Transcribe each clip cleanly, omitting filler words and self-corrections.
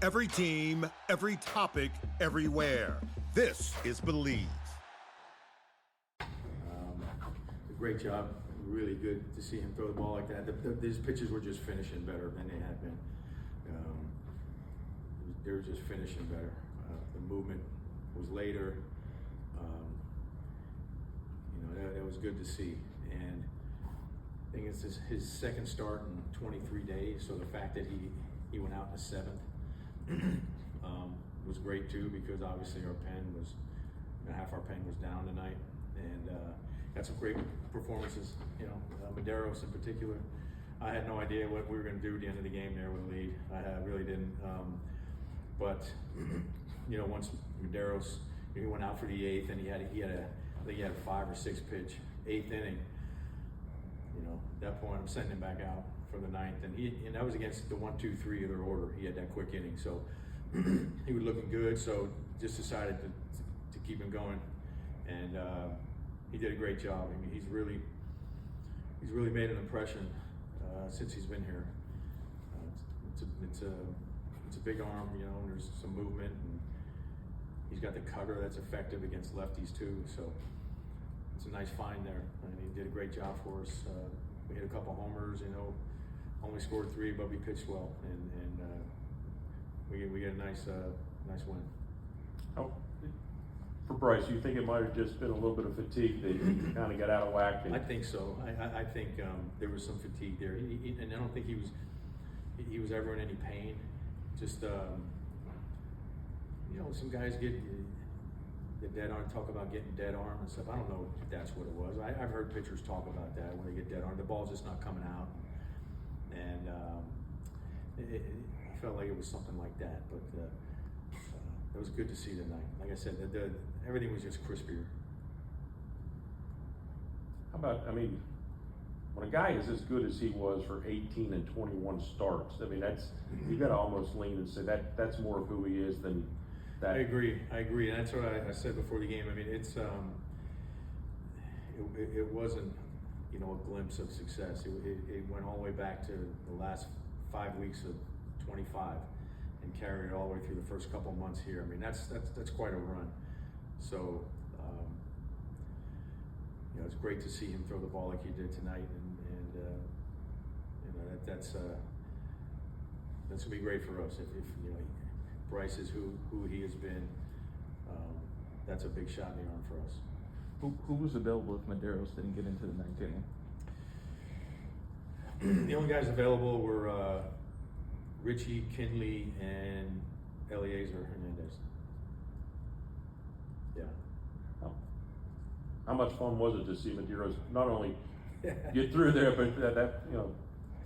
Every team, every topic, everywhere. This is Believe. Great job. Really good to see him throw the ball like that. These pitches were just finishing better than they had been. They were just finishing better. The movement was later. That was good to see. And I think it's his second start in 23 days. So the fact that he went out in the seventh was great too, because obviously our pen was, half our pen was down tonight. And had some great performances, Mederos in particular. I had no idea what we were going to do at the end of the game there with the lead. I really didn't. But once Mederos, he went out for the eighth, and I think he had a 5 or 6 pitch eighth inning. At that point, I'm sending him back out for the ninth, and that was against the 1, 2, 3 of their order. He had that quick inning, so he was looking good. So just decided to keep him going, and he did a great job. I mean, he's really made an impression since he's been here. It's a big arm, and there's some movement, and he's got the cutter that's effective against lefties too. So it's a nice find there, and he did a great job for us. We hit a couple homers, only scored 3, but we pitched well, and we get a nice win. Oh, for Bryce, you think it might have just been a little bit of fatigue that he kind of got out of whack? I think so. I think there was some fatigue there, and I don't think he was ever in any pain. Just some guys get the dead arm, talk about getting dead arm and stuff. I don't know if that's what it was. I've heard pitchers talk about that when they get dead arm. The ball's just not coming out, and I felt like it was something like that. But it was good to see tonight. Like I said, everything was just crispier. How about, when a guy is as good as he was for 18 and 21 starts, you got to almost lean and say that's more of who he is than that. I agree, and that's what I said before the game. It's it wasn't a glimpse of success. It went all the way back to the last 5 weeks of 25 and carried it all the way through the first couple of months here. That's quite a run. So it's great to see him throw the ball like he did tonight, and that's gonna be great for us. If Bryce is who he has been, that's a big shot in the arm for us. Who was available if Mederos didn't get into the ninth inning? The only guys available were Richie, Kinley, and Eliezer Hernandez. Yeah. Oh. How much fun was it to see Mederos not only get through there, but that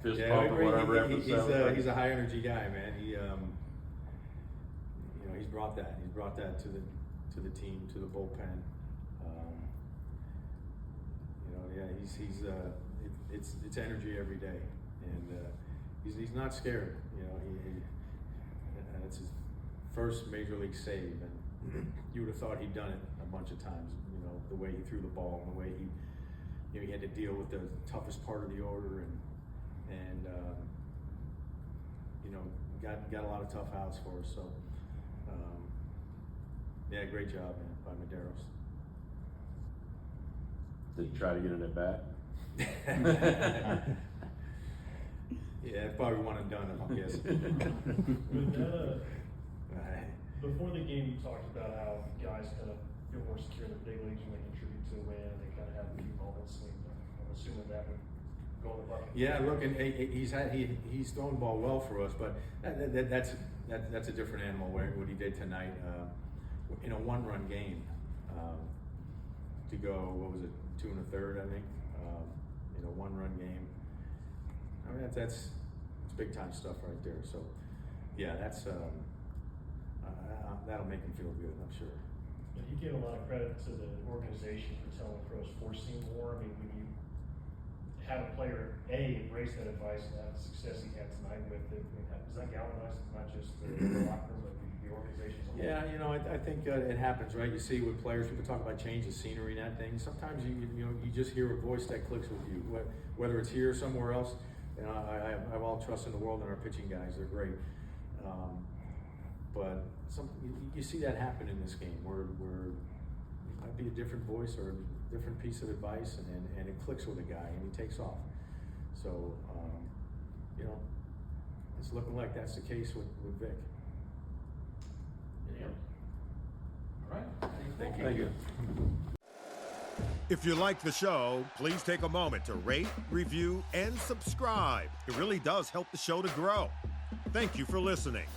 fist pump or whatever? He's a high energy guy, man. He's brought that. He's brought that to the team, to the bullpen. It's energy every day, and he's not scared. It's his first major league save, and you would have thought he'd done it a bunch of times. The way he threw the ball, and the way he had to deal with the toughest part of the order, and got a lot of tough outs for us. So great job, man, by Mederos. Did he try to get in at bat? Yeah, probably one and done, I'm guessing. Before the game, you talked about how guys kind of feel more secure in the big leagues when they contribute to a win. They kind of have a few moments. I'm assuming that would go in the bucket. Yeah, look, and he's thrown the ball well for us, but that's a different animal. What he did tonight in a one-run game to go, what was it, 2 1/3, I think, in a one-run game. That's big time stuff right there. So yeah, that's that'll make him feel good, I'm sure. But you give a lot of credit to the organization for telling the pros forcing more. When you have a player embrace that advice and have the success he had tonight with it, does that galvanize not just the locker room, but the organization as a whole? Yeah, I think it happens, right? You see with players, people talk about change of scenery and that thing. Sometimes you just hear a voice that clicks with you, whether it's here or somewhere else. I have all trust in the world in our pitching guys. They're great. But you see that happen in this game where it might be a different voice or a different piece of advice, and it clicks with a guy and he takes off. So, you know, it's looking like that's the case with Vic. Yeah. All right. Thank you. Thank you. If you like the show, please take a moment to rate, review, and subscribe. It really does help the show to grow. Thank you for listening.